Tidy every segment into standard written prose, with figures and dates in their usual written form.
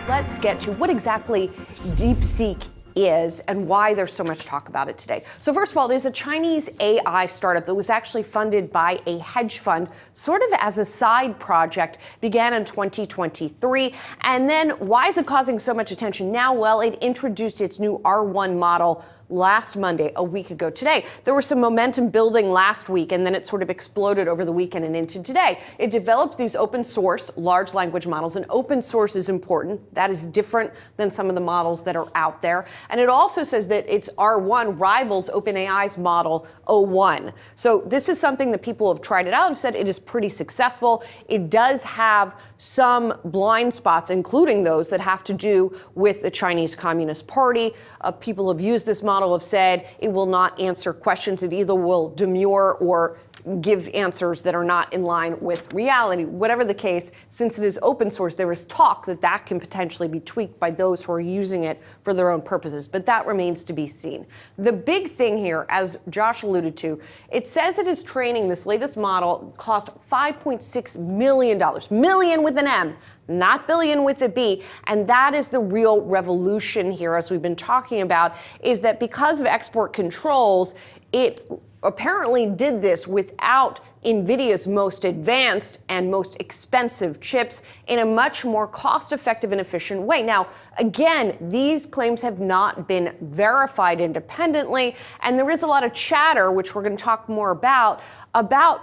let's get to what exactly DeepSeek is and why there's so much talk about it today. So first of all, it is a Chinese AI startup that was actually funded by a hedge fund, sort of as a side project, began in 2023. And then why is it causing so much attention now? Well, it introduced its new R1 model last Monday, a week ago today. There was some momentum building last week, and then it sort of exploded over the weekend and into today. It develops these open source large language models, and open source is important. That is different than some of the models that are out there. And it also says that its R1 rivals OpenAI's model O1. So this is something that people have tried it out and said it is pretty successful. It does have some blind spots, including those that have to do with the Chinese Communist Party. People have used this model, have said it will not answer questions. It either will demur or give answers that are not in line with reality. Whatever the case, since it is open source, there is talk that that can potentially be tweaked by those who are using it for their own purposes, but that remains to be seen. The big thing here, as Josh alluded to, it says it is training this latest model cost $5.6 million, million with an M, not billion with a B. And that is the real revolution here, as we've been talking about, is that because of export controls, it apparently did this without NVIDIA's most advanced and most expensive chips in a much more cost-effective and efficient way. Now, again, these claims have not been verified independently, and there is a lot of chatter, which we're going to talk more about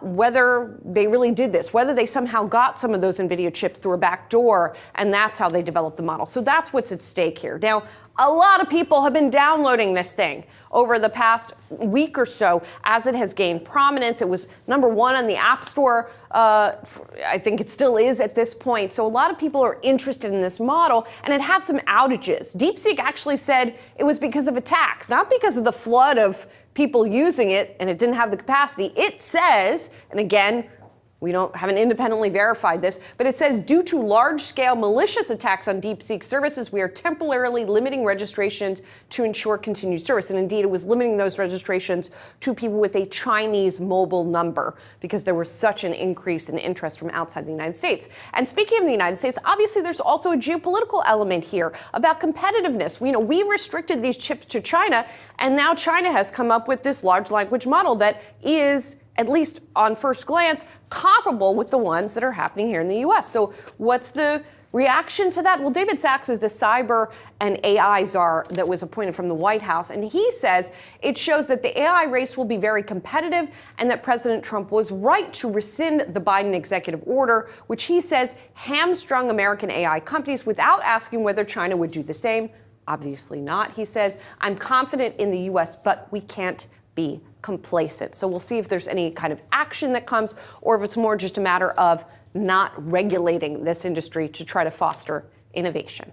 whether they really did this, whether they somehow got some of those NVIDIA chips through a back door, and that's how they developed the model. So that's what's at stake here. Now, a lot of people have been downloading this thing over the past week or so as it has gained prominence. It was number one on the App Store. I think it still is at this point. So a lot of people are interested in this model, and it had some outages. DeepSeek actually said it was because of attacks, not because of the flood of people using it, and it didn't have the capacity. It says, and again, we haven't independently verified this, but it says due to large-scale malicious attacks on DeepSeek services, we are temporarily limiting registrations to ensure continued service. And indeed, it was limiting those registrations to people with a Chinese mobile number because there was such an increase in interest from outside the United States. And speaking of the United States, obviously there's also a geopolitical element here about competitiveness. We restricted these chips to China, and now China has come up with this large language model that is, at least on first glance, comparable with the ones that are happening here in the US. So what's the reaction to that? Well, David Sachs is the cyber and AI czar that was appointed from the White House, and he says it shows that the AI race will be very competitive and that President Trump was right to rescind the Biden executive order, which he says hamstrung American AI companies without asking whether China would do the same. Obviously not, he says. I'm confident in the US, but we can't be complacent. So we'll see if there's any kind of action that comes, or if it's more just a matter of not regulating this industry to try to foster innovation.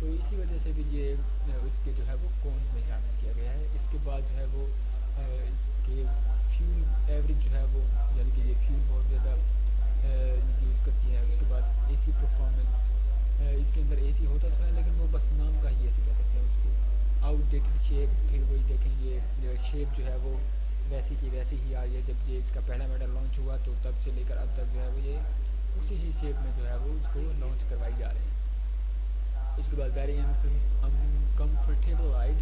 تو اسی وجہ سے بھی یہ اس کے جو ہے وہ کونز میں شامل کیا گیا ہے. اس کے بعد جو ہے وہ اس کے فیول ایوریج جو ہے وہ یعنی کہ یہ فیول بہت زیادہ یوز کرتی ہے. اس کے بعد اے سی پرفارمنس, اس کے اندر اے سی ہوتا تو ہے لیکن وہ بس نام کا ہی اے سی کہہ سکتے ہیں اس کو. آؤٹ ڈیٹڈ شیپ, پھر وہی دیکھیں یہ شیپ جو ہے وہ ویسی کی ویسی ہی آ رہی ہے. جب یہ اس کا پہلا ماڈل لانچ ہوا تو تب سے لے کر اب تک جو ہے وہ یہ اسی ہی شیپ میں جو ہے وہ اس کو لانچ کروائی جا رہی ہے. اس کے بعد ویری کمفرٹیبل رائڈ,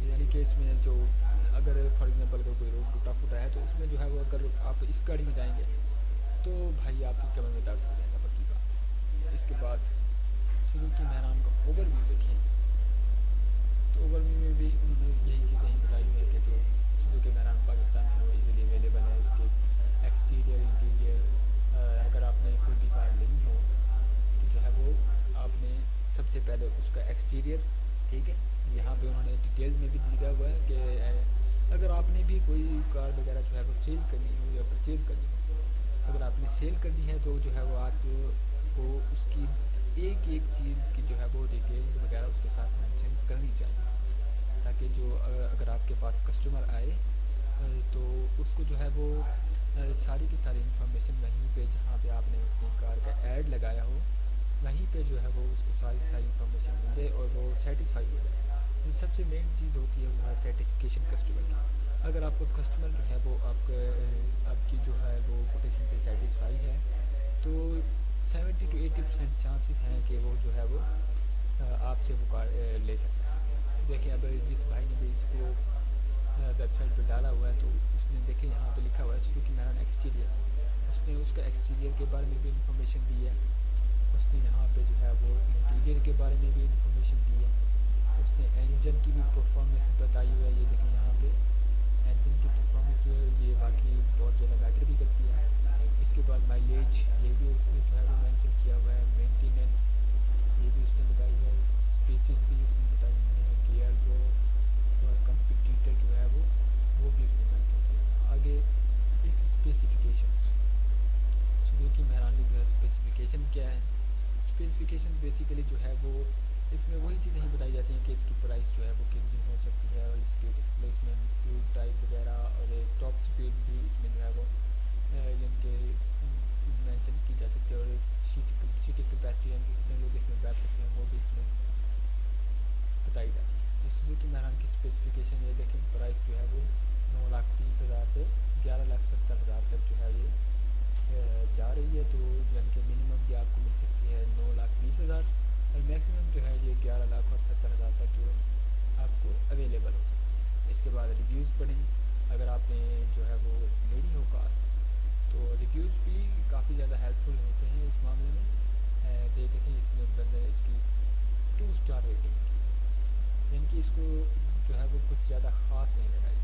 یعنی کہ اس میں جو اگر فار ایگزامپل اگر کوئی روڈ ٹوٹا پھوٹا ہے تو اس میں جو ہے وہ اگر آپ اس گاڑی میں جائیں گے تو بھائی آپ کی کمر میں درد ہو جائے گا, پکی بات. اس کے بعد سزوکی مہران کا اوور ویو دیکھیں تو اوور ویو میں بھی انہوں نے یہی چیزیں ہی بتائی ہوئی ہیں کہ جو سزوکی مہران پاکستان میں وہ ایزیلی اویلیبل ہے. اس کے ایکسٹیریئر انٹیریئر, اگر آپ نے کوئی بھی کار لینی ہو تو جو ہے وہ آپ نے سب سے پہلے اس کا ایکسٹیریئر, ٹھیک ہے, یہاں پہ انہوں نے ڈیٹیل میں بھی دیا ہوا ہے کہ اگر آپ نے بھی کوئی کار وغیرہ جو ہے وہ سیل کرنی ہو یا پرچیز کرنی ہو, اگر آپ نے سیل کرنی ہے تو جو ہے وہ آپ کو اس کی ایک ایک چیز کی جو ہے وہ ڈیٹیلز وغیرہ اس کے ساتھ مینشن کرنی چاہیے, تاکہ جو اگر آپ کے پاس کسٹمر آئے تو اس کو جو ہے وہ ساری کی ساری انفارمیشن وہیں پہ جہاں پہ آپ نے اپنی کار کا ایڈ لگایا ہو وہیں پہ جو ہے وہ اس کو ساری کی ساری انفارمیشن مل جائے اور وہ سیٹسفائی ہو جائے. جو سب سے مین چیز ہوتی ہے وہ ہے سیٹسفیکیشن کسٹمر کی. اگر آپ کا کسٹمر جو ہے وہ آپ کی جو ہے وہ کوٹیشن سے سیٹسفائی ہے تو 70 to 80% چانسز ہیں کہ وہ جو ہے وہ آپ سے وہ کار لے سکتا ہے. دیکھیں اب جس بھائی نے بھی اس کو ویب سائٹ پہ ڈالا ہوا ہے تو اس نے دیکھیں یہاں پہ لکھا ہوا ہے سزوکی مہران ایکسٹیریئر, اس نے اس کا ایکسٹیریئر کے بارے میں بھی انفارمیشن دی ہے. اس نے یہاں پہ جو ہے وہ انٹیریئر کے بارے میں بھی انفارمیشن دی ہے. اس نے انجن کی بھی پرفارمنس بتائی ہوئی ہے. یہ دیکھیں یہاں پہ انجن کی پرفارمنس یہ باقی بہت زیادہ میٹر بھی کرتی ہے. اس کے بعد مائلیج یہ بھی اس نے جو ہے وہ مینشن کیا ہوا ہے. مینٹیننس یہ بھی اس نے بتائی ہے. اسپیسیز بھی اس نے بتائی ہوئی ہے. گیئر باکس اور کمپیٹیٹر جو ہے وہ بھی اس نے مینشن کیا ہے. آگے اس اسپیسیفکیشنس, سزوکی مہران کی جو ہے اسپیسیفکیشنس کیا ہے. اسپیسیفکیشن بیسیکلی جو ہے وہ اس میں وہی چیزیں ہی بتائی جاتی ہیں کہ اس کی پرائس جو ہے وہ کتنی ہو سکتی ہے اور اس کی ڈسپلیسمنٹ, فیول ٹائپ وغیرہ اور ٹاپ اسپیڈ بھی اس میں جو ہے وہ یعنی کہ مینشن کی جا سکتی ہے. اور سیٹنگ کیپیسٹی یعنی کہ کتنے لوگ اس میں بیٹھ سکتے ہیں وہ بھی اس میں بتائی جاتی ہے. تو سزوکی مہران کی اسپیسیفکیشن یہ دیکھیں, پرائس جو ہے وہ 9,30,000 سے 11,70,000 تک جو ہے یہ جا رہی ہے. تو یعنی کہ منیمم بھی آپ کو مل سکتی ہے 9,20,000 اور میکسیمم جو ہے یہ 11,70,000 تک جو آپ کو اویلیبل ہو سکتی ہے. اس کے بعد ریویوز پڑھیں. اگر آپ نے جو ہے وہ لینی ہو کار تو ریویوز بھی کافی زیادہ ہیلپ فل ہوتے ہیں اس معاملے میں. دیکھیں اس میں بندے اس کی 2 اسٹار ریٹنگ کی, یعنی کہ اس کو جو ہے وہ کچھ زیادہ خاص نہیں لگائی.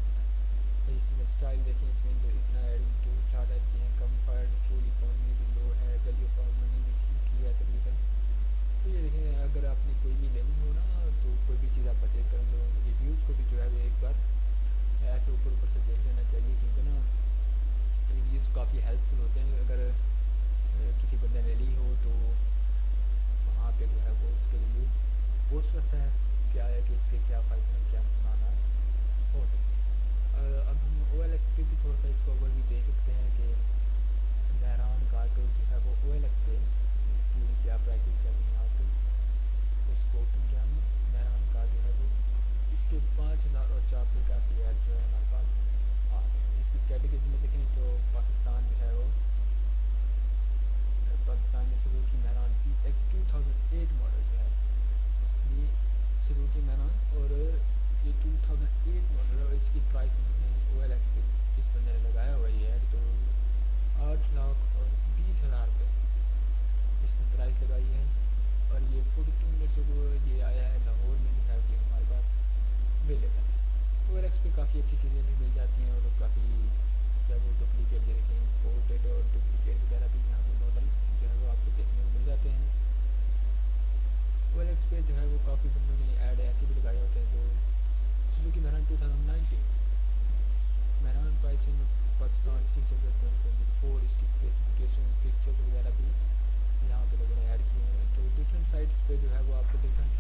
اس میں اسٹائل دیکھیں, اس میں اتنا ایڈنگ 2 اسٹار ایڈ کیے ہیں. کمفرٹ, فیول اکانومی بھی لو ہے, ویلیو فار منی بھی ٹھیک ہی ہے تقریباً. تو یہ دیکھیں اگر آپ نے کوئی بھی لینی ہو نا تو کوئی بھی چیز آپ پرچیز کریں تو ریویوز کو بھی جو ہے وہ ایک بار ایسے اوپر سے دیکھ لینا چاہیے, کیونکہ نا ریویوز کافی ہیلپ فل ہوتے ہیں. اگر کسی بندے نے لی ہو تو وہاں پہ جو ہے وہ اس کے ریویوز پوسٹ کرتا ہے کیا ہے کہ اس کے کیا فائدے ہیں, کیا نقصانات ہو سکتے ہیں. اب ہم او ایل ایکس پہ بھی تھوڑا سا اس کو اوور بھی دیکھ سکتے ہیں کہ مہران کار جو ہے وہ او ایل ایکس پہ اس کی کیا پرائسز چل رہی ہیں. آپ کو اس کو اوپن کیا ہم نے, مہران کار جو ہے وہ اس کے 5,400 کا سی ایڈ جو ہے ہمارے پاس آ گئے ہیں. اس کی کیٹیگریز میں دیکھیں تو پاکستان جو ہے وہ پاکستان میں سزوکی مہران پی ایکس 2008 ماڈل جو ہے یہ سزوکی مہران اور یہ 2008 ماڈل اور اس کی پرائس میں او ایل ایکس پہ جس بندے نے لگایا ہوا یہ ایڈ تو 8,20,000 روپے اس نے پرائس لگائی ہے. اور یہ 42 منٹس کو یہ آیا ہے لاہور میں جو ہے یہ ہمارے پاس اویلیبل ہے. او ایل ایکس پہ کافی اچھی چیزیں بھی مل جاتی ہیں اور کافی جب وہ ڈپلیکیٹ یہ دیکھیں امپورٹیڈ اور ڈپلیکیٹ وغیرہ بھی یہاں پہ ماڈل جو ہے وہ آپ کو دیکھنے کو مل جاتے ہیں. او ایل ایکس پہ جو ہے وہ کافی بندوں نے ایڈ ایسے بھی لگائے ہوتے ہیں. تو سزوکی مہران 2019 مہران پرائس ان پاکستان 624 اس کی اسپیسیفکیشن پکچرز وغیرہ بھی یہاں پہ لوگوں نے ایڈ کیے ہیں. تو ڈفرینٹ سائٹس پہ جو ہے وہ آپ کو ڈفرینٹ